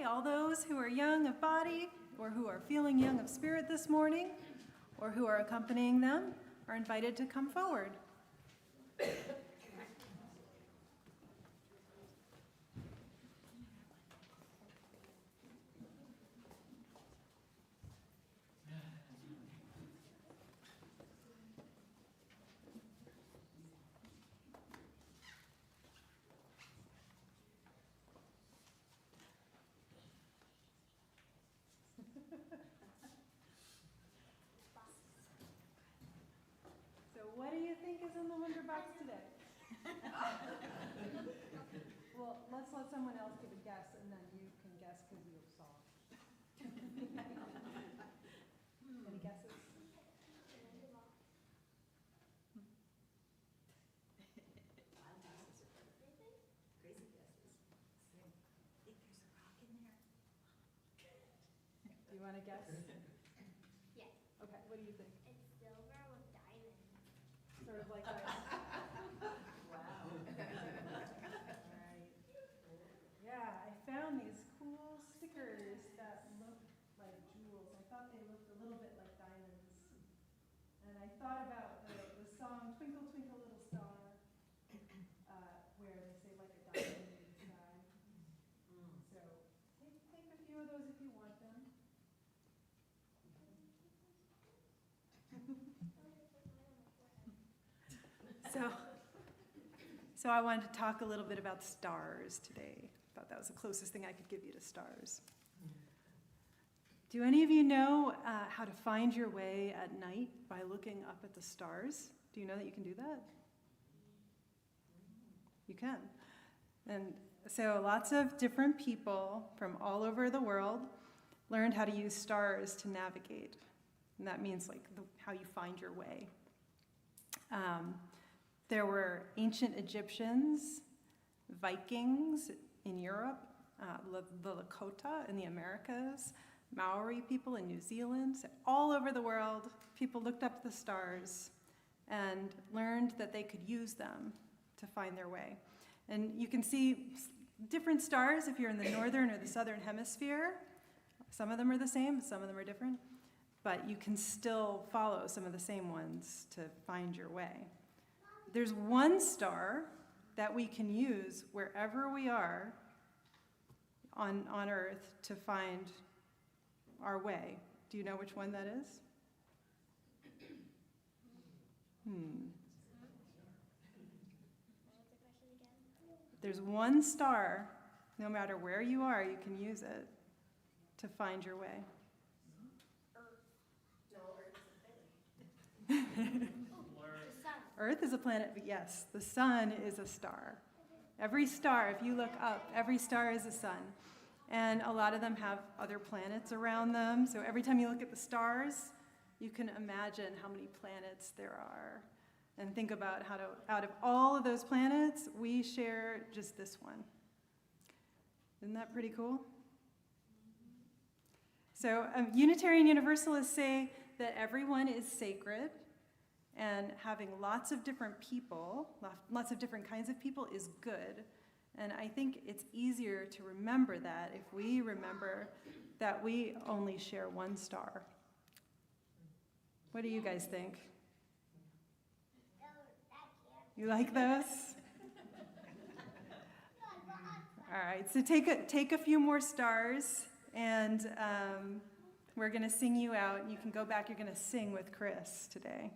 all those who are young of body or who are feeling young of spirit this morning or who are accompanying them are invited to come forward. What do you think is in the Wonder Box today? Well, let's let someone else give a guess, and then you can guess because you saw. Any guesses? Crazy guesses. I think there's a rock in there. Do you want to guess? Yes. Okay, what do you think? It's silver with diamonds. Sort of like that. Wow. Right. Yeah, I found these cool stickers that look like jewels. I thought they looked a little bit like diamonds. And I thought about the song Twinkle, Twinkle, Little Star, where they say like a diamond in the sky. So take a few of those if you want them. So I wanted to talk a little bit about stars today. Thought that was the closest thing I could give you to stars. Do any of you know how to find your way at night by looking up at the stars? Do you know that you can do that? You can. And so lots of different people from all over the world learned how to use stars to navigate. And that means like how you find your way. There were ancient Egyptians, Vikings in Europe, the Lakota in the Americas, Maori people in New Zealand. So all over the world, people looked up at the stars and learned that they could use them to find their way. And you can see different stars if you're in the northern or the southern hemisphere. Some of them are the same, some of them are different. But you can still follow some of the same ones to find your way. There's one star that we can use wherever we are on Earth to find our way. Do you know which one that is? There's one star, no matter where you are, you can use it to find your way. Earth is a planet, but yes, the sun is a star. Every star, if you look up, every star is a sun. And a lot of them have other planets around them. So every time you look at the stars, you can imagine how many planets there are. And think about how to, out of all of those planets, we share just this one. Isn't that pretty cool? So Unitarian Universalists say that everyone is sacred. And having lots of different people, lots of different kinds of people is good. And I think it's easier to remember that if we remember that we only share one star. What do you guys think? You like those? All right, so take a few more stars, and we're going to sing you out. You can go back, you're going to sing with Chris today.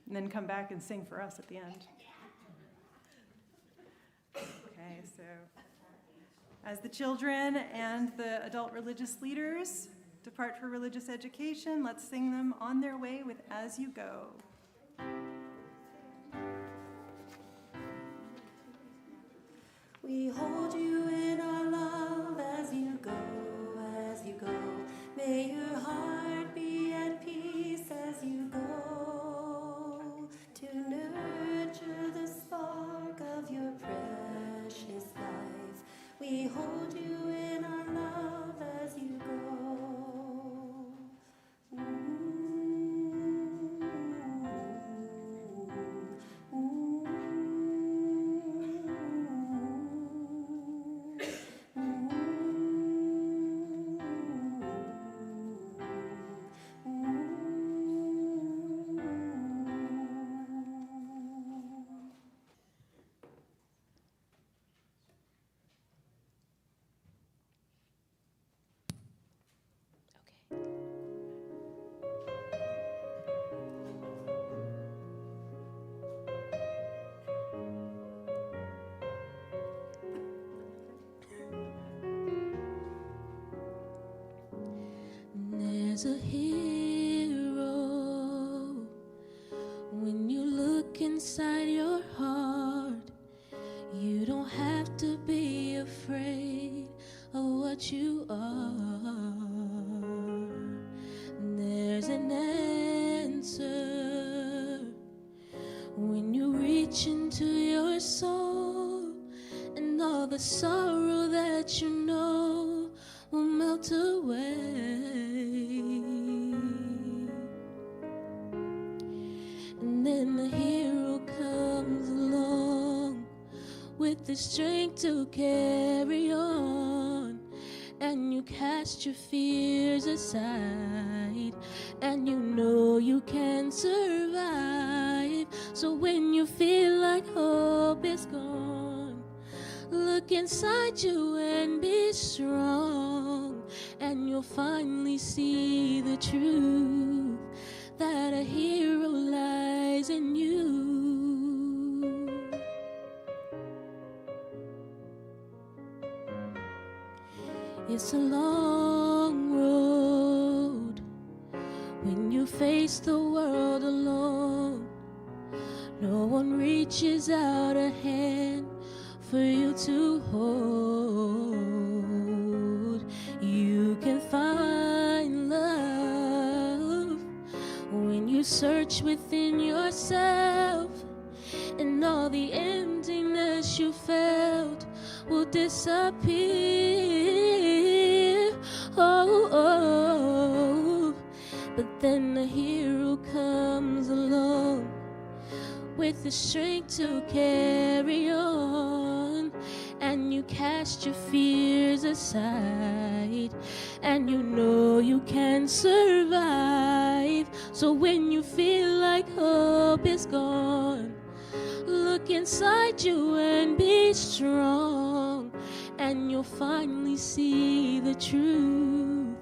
And then come back and sing for us at the end. Okay, so as the children and the adult religious leaders depart for religious education, let's sing them on their way with As You Go. We hold you in our love as you go, as you go. May your heart be at peace as you go, to nurture the spark of your precious life. We hold you in our love as you go. There's a hero when you look inside your heart. You don't have to be afraid of what you are. There's an answer when you reach into your soul, and all the sorrow that you know will melt away. And then the hero comes along with the strength to carry on, and you cast your fears aside, and you know you can survive. So when you feel like hope is gone, look inside you and be strong, and you'll finally see the truth, that a hero lies in you. It's a long road when you face the world alone. No one reaches out a hand for you to hold. You can find love when you search within yourself, and all the emptiness you felt will disappear. Oh, oh. But then the hero comes along with the strength to carry on, and you cast your fears aside, and you know you can survive. So when you feel like hope is gone, look inside you and be strong, and you'll finally see the truth,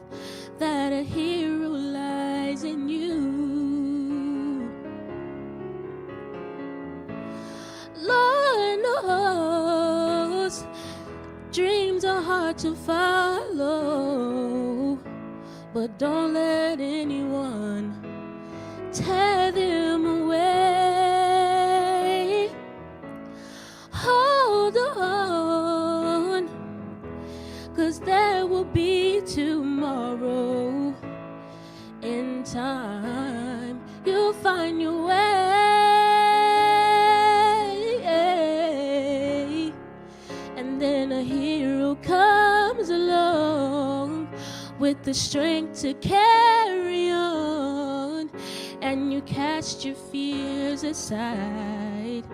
that a hero lies in you. Lord knows dreams are hard to follow, but don't let anyone tear them away. Hold on, 'cause there will be tomorrow. In time, you'll find your way. And then a hero comes along with the strength to carry on, and you cast your fears aside,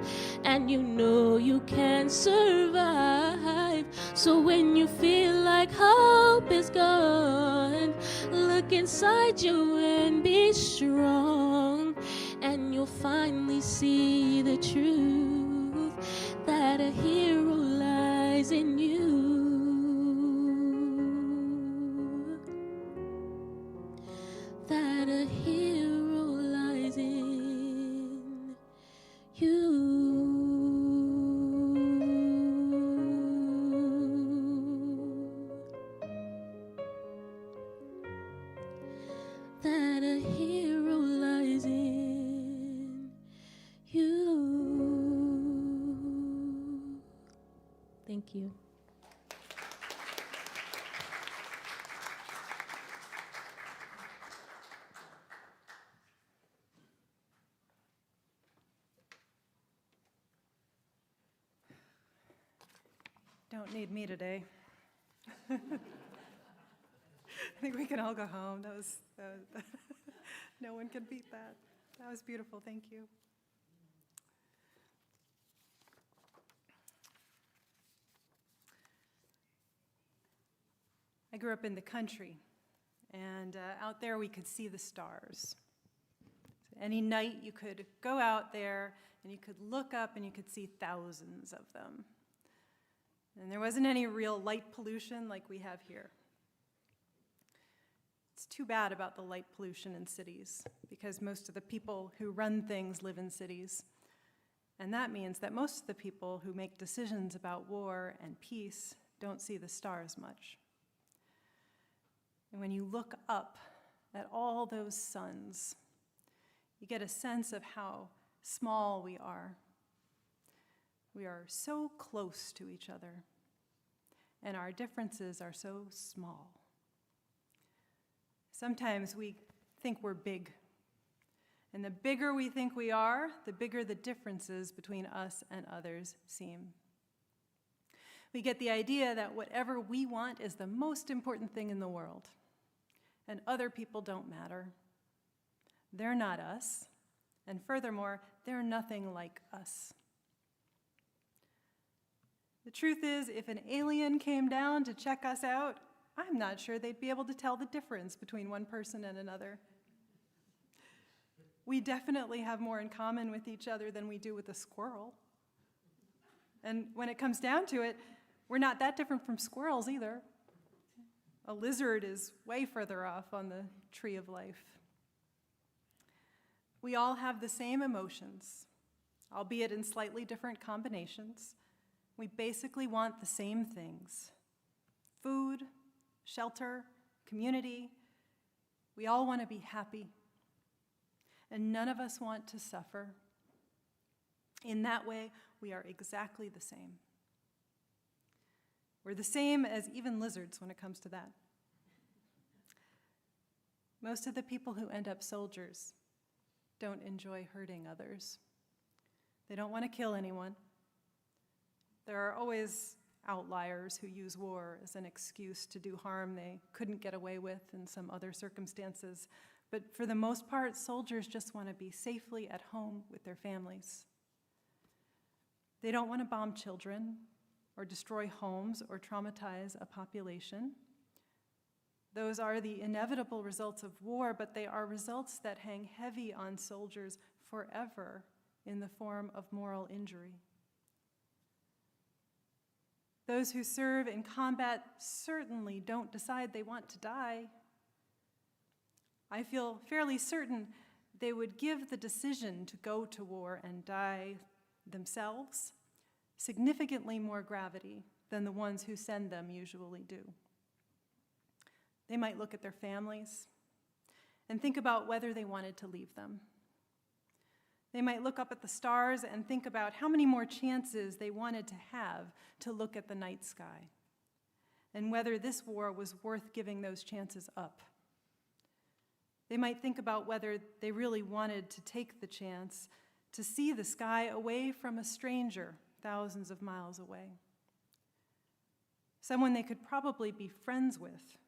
and you know you can survive. So when you feel like hope is gone, look inside you and be strong, and you'll finally see the truth, that a hero lies in you. That a hero lies in you. That a hero lies in you. Thank you. Don't need me today. I think we can all go home. That was no one can beat that. That was beautiful. Thank you. I grew up in the country, and out there we could see the stars. Any night you could go out there and you could look up and you could see thousands of them. And there wasn't any real light pollution like we have here. It's too bad about the light pollution in cities, because most of the people who run things live in cities. And that means that most of the people who make decisions about war and peace don't see the stars much. And when you look up at all those suns, you get a sense of how small we are. We are so close to each other, and our differences are so small. Sometimes we think we're big, and the bigger we think we are, the bigger the differences between us and others seem. We get the idea that whatever we want is the most important thing in the world, and other people don't matter. They're not us, and furthermore, they're nothing like us. The truth is, if an alien came down to check us out, I'm not sure they'd be able to tell the difference between one person and another. We definitely have more in common with each other than we do with a squirrel. And when it comes down to it, we're not that different from squirrels either. A lizard is way further off on the tree of life. We all have the same emotions, albeit in slightly different combinations. We basically want the same things: food, shelter, community. We all want to be happy, and none of us want to suffer. In that way, we are exactly the same. We're the same as even lizards when it comes to that. Most of the people who end up soldiers don't enjoy hurting others. They don't want to kill anyone. There are always outliers who use war as an excuse to do harm they couldn't get away with in some other circumstances. But for the most part, soldiers just want to be safely at home with their families. They don't want to bomb children or destroy homes or traumatize a population. Those are the inevitable results of war, but they are results that hang heavy on soldiers forever in the form of moral injury. Those who serve in combat certainly don't decide they want to die. I feel fairly certain they would give the decision to go to war and die themselves significantly more gravity than the ones who send them usually do. They might look at their families and think about whether they wanted to leave them. They might look up at the stars and think about how many more chances they wanted to have to look at the night sky, and whether this war was worth giving those chances up. They might think about whether they really wanted to take the chance to see the sky away from a stranger thousands of miles away. Someone they could probably be friends with,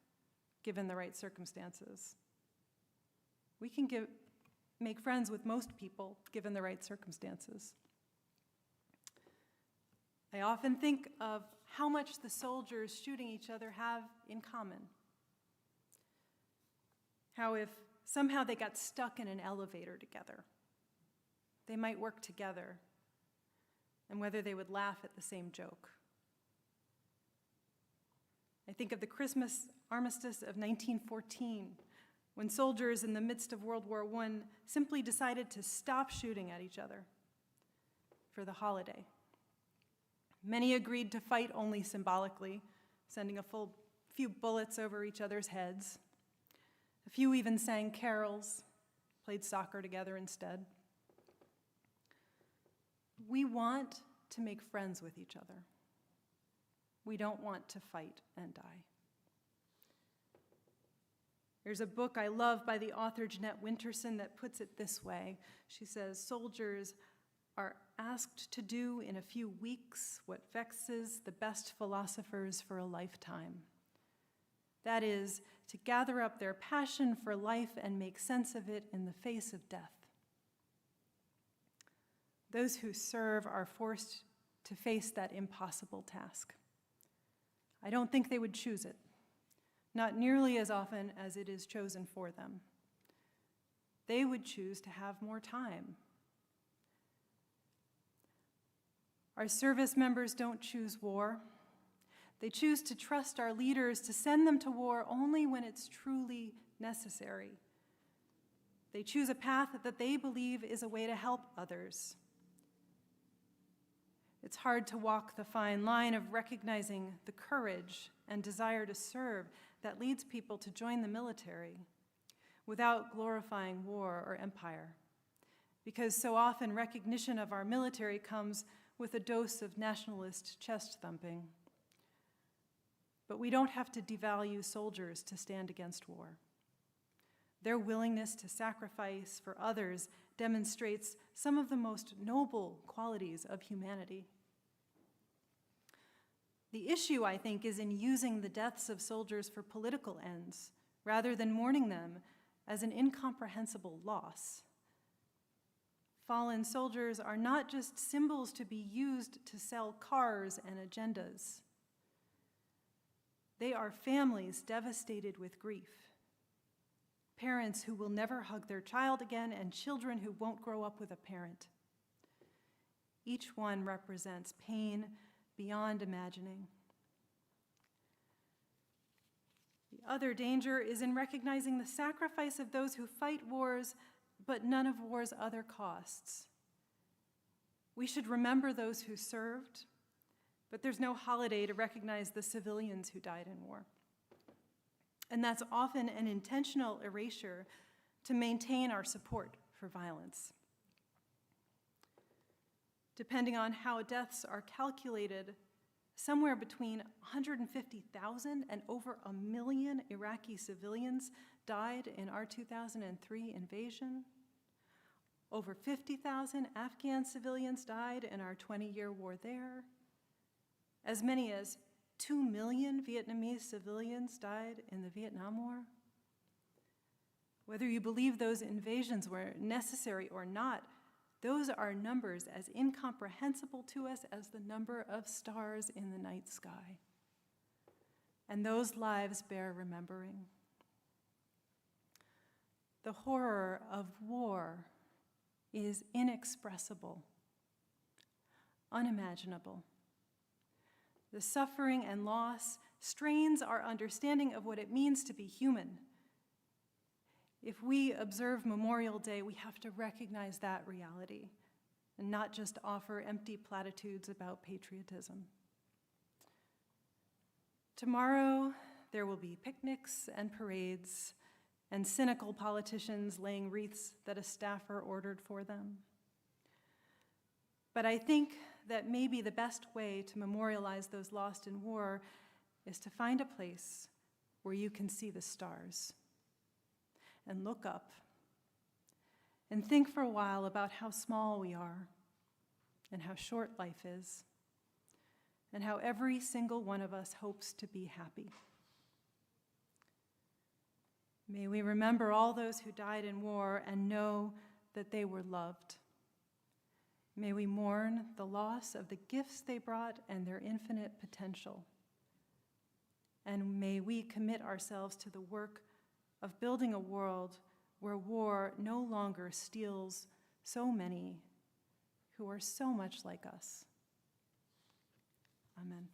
given the right circumstances. We can make friends with most people, given the right circumstances. I often think of how much the soldiers shooting each other have in common. How if somehow they got stuck in an elevator together, they might work together, and whether they would laugh at the same joke. I think of the Christmas armistice of 1914, when soldiers in the midst of World War I simply decided to stop shooting at each other for the holiday. Many agreed to fight only symbolically, sending a few bullets over each other's heads. A few even sang carols, played soccer together instead. We want to make friends with each other. We don't want to fight and die. There's a book I love by the author Jeanette Winterson that puts it this way. She says, soldiers are asked to do in a few weeks what vexes the best philosophers for a lifetime. That is, to gather up their passion for life and make sense of it in the face of death. Those who serve are forced to face that impossible task. I don't think they would choose it, not nearly as often as it is chosen for them. They would choose to have more time. Our service members don't choose war. They choose to trust our leaders to send them to war only when it's truly necessary. They choose a path that they believe is a way to help others. It's hard to walk the fine line of recognizing the courage and desire to serve that leads people to join the military without glorifying war or empire, because so often recognition of our military comes with a dose of nationalist chest thumping. But we don't have to devalue soldiers to stand against war. Their willingness to sacrifice for others demonstrates some of the most noble qualities of humanity. The issue, I think, is in using the deaths of soldiers for political ends, rather than mourning them as an incomprehensible loss. Fallen soldiers are not just symbols to be used to sell cars and agendas. They are families devastated with grief, parents who will never hug their child again, and children who won't grow up with a parent. Each one represents pain beyond imagining. The other danger is in recognizing the sacrifice of those who fight wars, but none of war's other costs. We should remember those who served, but there's no holiday to recognize the civilians who died in war. And that's often an intentional erasure to maintain our support for violence. Depending on how deaths are calculated, somewhere between 150,000 and over 1 million Iraqi civilians died in our 2003 invasion. Over 50,000 Afghan civilians died in our 20-year war there. As many as 2 million Vietnamese civilians died in the Vietnam War. Whether you believe those invasions were necessary or not, those are numbers as incomprehensible to us as the number of stars in the night sky. And those lives bear remembering. The horror of war is inexpressible, unimaginable. The suffering and loss strains our understanding of what it means to be human. If we observe Memorial Day, we have to recognize that reality and not just offer empty platitudes about patriotism. Tomorrow, there will be picnics and parades and cynical politicians laying wreaths that a staffer ordered for them. But I think that maybe the best way to memorialize those lost in war is to find a place where you can see the stars and look up and think for a while about how small we are and how short life is and how every single one of us hopes to be happy. May we remember all those who died in war and know that they were loved. May we mourn the loss of the gifts they brought and their infinite potential. And may we commit ourselves to the work of building a world where war no longer steals so many who are so much like us. Amen.